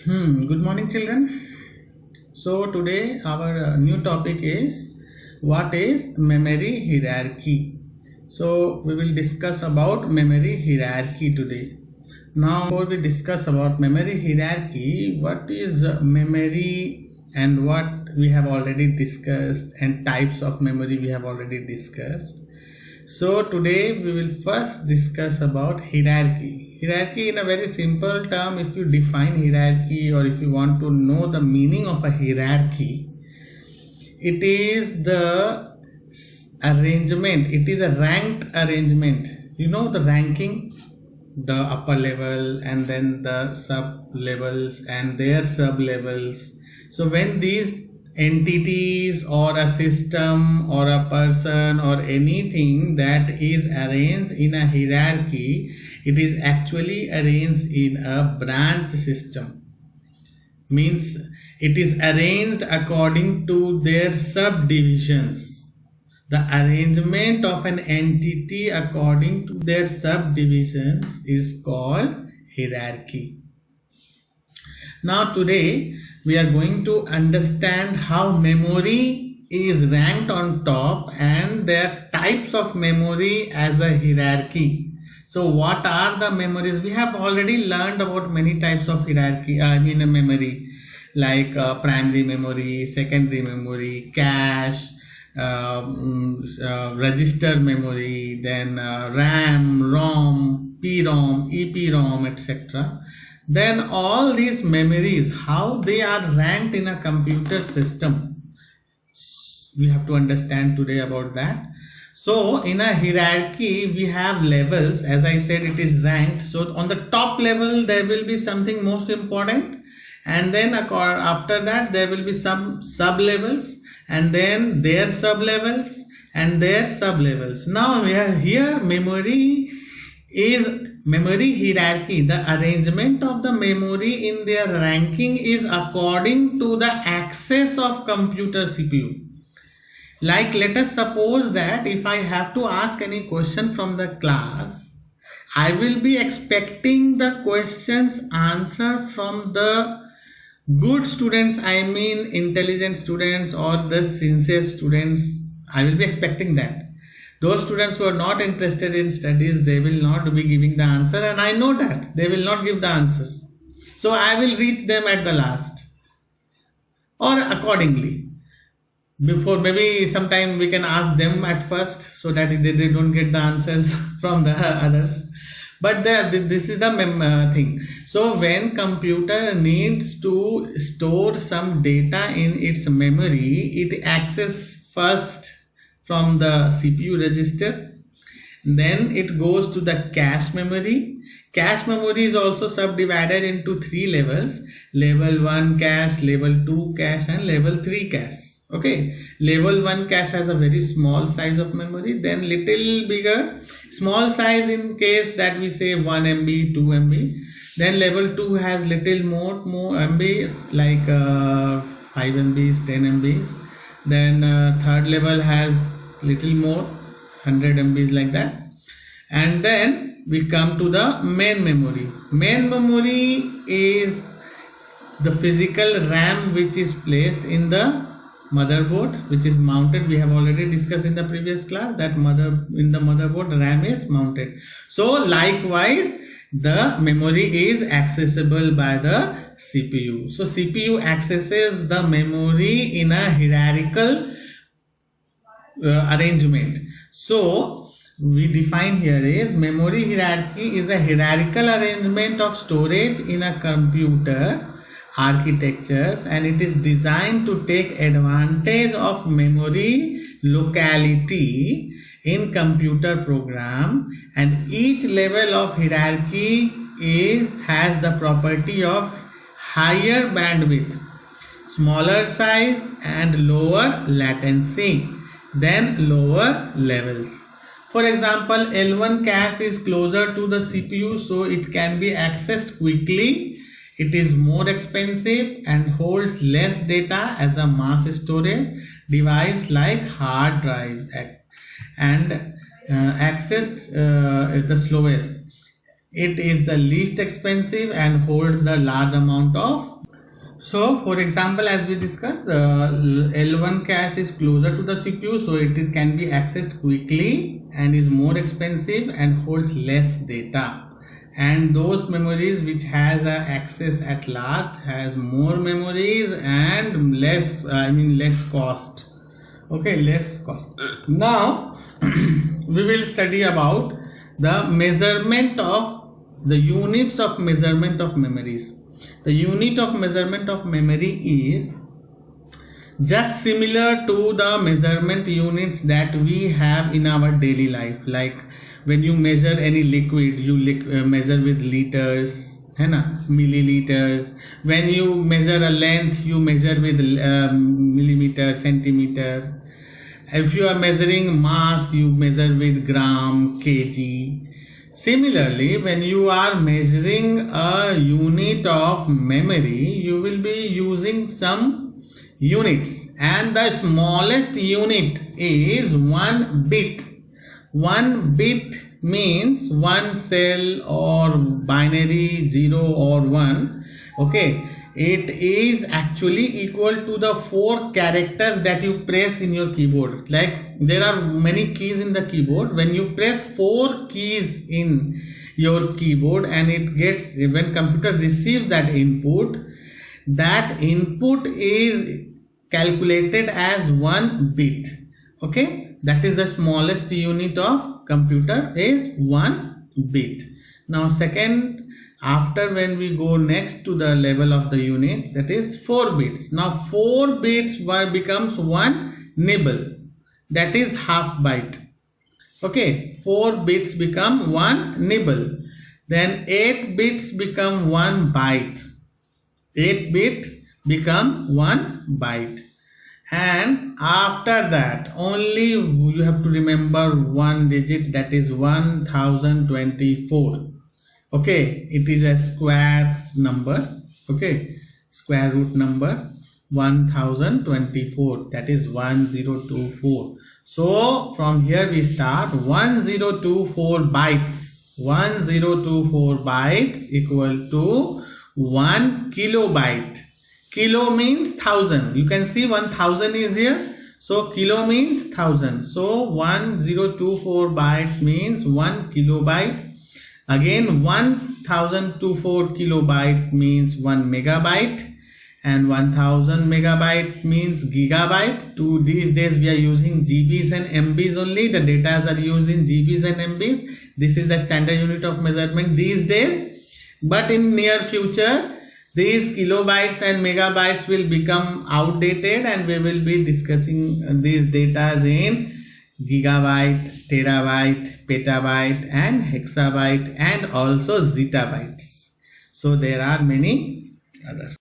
Good morning, children. So today our new topic is what is memory hierarchy. So we will discuss about memory hierarchy today. Now, before we discuss about memory hierarchy, what is memory and what we have already discussed and types of memory we have already discussed. So today we will first discuss about hierarchy. Hierarchy in a very simple term, if you define hierarchy or if you want to know the meaning of a hierarchy, it is the arrangement, it is a ranked arrangement. You know the ranking, the upper level and then the sub levels and their sub levels. So when these entities or a system or a person or anything that is arranged in a hierarchy, it is actually arranged in a branch system. Means it is arranged according to their subdivisions. The arrangement of an entity according to their subdivisions is called hierarchy. Now today we are going to understand how memory is ranked on top and their types of memory as a hierarchy. So what are the memories? We have already learned about many types of hierarchy, memory, like primary memory, secondary memory, cache, register memory, then RAM, ROM, PROM, EPROM, etc. Then all these memories, how they are ranked in a computer system, we have to understand today about that. So in a hierarchy we have levels. As I said, it is ranked. So on the top level there will be something most important, and then after that there will be some sub levels, and then their sub levels and their sub levels. Now we are here, memory hierarchy. The arrangement of the memory in their ranking is according to the access of computer CPU. Like, let us suppose that if I have to ask any question from the class, I will be expecting the questions answer from the good students, I mean intelligent students or the sincere students. I will be expecting that. Those students who are not interested in studies, they will not be giving the answer, and I know that they will not give the answers. So I will reach them at the last, or accordingly. Before, maybe sometime we can ask them at first so that they don't get the answers from the others. But this is the thing. So when computer needs to store some data in its memory, it accesses first from the CPU register, then it goes to the cache memory. Cache memory is also subdivided into 3 levels: level 1 cache, level 2 cache and level 3 cache. Okay, level 1 cache has a very small size of memory, then little bigger, small size in case that we say 1 MB, 2 MB. Then level 2 has little more MBs, like 5 MBs, 10 MBs. Then third level has little more, 100 MBs, like that. And then we come to the main memory. Main memory is the physical RAM which is placed in the motherboard, which is mounted. We have already discussed in the previous class that in the motherboard RAM is mounted. So likewise the memory is accessible by the CPU. So CPU accesses the memory in a hierarchical arrangement. So we define here is memory hierarchy is a hierarchical arrangement of storage in a computer architectures, and it is designed to take advantage of memory locality in computer program, and each level of hierarchy has the property of higher bandwidth, smaller size and lower latency than lower levels. For example, L1 cache is closer to the CPU, so it can be accessed quickly. It is more expensive and holds less data as a mass storage device like hard drive, and accessed the slowest. it is the least expensive and holds the large amount of. So for example, as we discussed, L1 cache is closer to the CPU, so it can be accessed quickly and is more expensive and holds less data. And those memories which has a access at last has more memories and less cost. Okay, less cost. Now we will study about the measurement of the units of measurement of memories. The unit of measurement of memory is just similar to the measurement units that we have in our daily life. Like when you measure any liquid, you measure with liters, milliliters. When you measure a length, you measure with millimeter, centimeter. If you are measuring mass, you measure with gram, kg. Similarly, when you are measuring a unit of memory, you will be using some units, and the smallest unit is 1 bit. 1 bit means one cell or binary 0 or 1. Okay, it is actually equal to the 4 characters that you press in your keyboard. Like there are many keys in the keyboard. When you press 4 keys in your keyboard and it gets, when computer receives that input is calculated as 1 bit. Okay, that is the smallest unit of computer is 1 bit. Now second, after when we go next to the level of the unit, that is 4 bits. Now 4 bits becomes 1 nibble, that is half byte. Okay, 4 bits become 1 nibble. Then 8 bits become 1 byte. 8 bit become 1 byte. And after that only you have to remember one digit, that is 1024. Okay, it is a square number. Okay, square root number 1024, that is 1024. So from here we start 1024 bytes. 1024 bytes equal to 1 kilobyte. Kilo means 1000. You can see 1000 is here. So kilo means 1000. So 1024 bytes means 1 kilobyte. Again 1024 kilobyte means 1 megabyte, and 1000 megabyte means gigabyte. These days we are using GBs and MBs only. The data are used in GBs and MBs. This is the standard unit of measurement these days. But in near future, these kilobytes and megabytes will become outdated, and we will be discussing these data in gigabyte, terabyte, petabyte and hexabyte, and also zettabytes. So there are many others.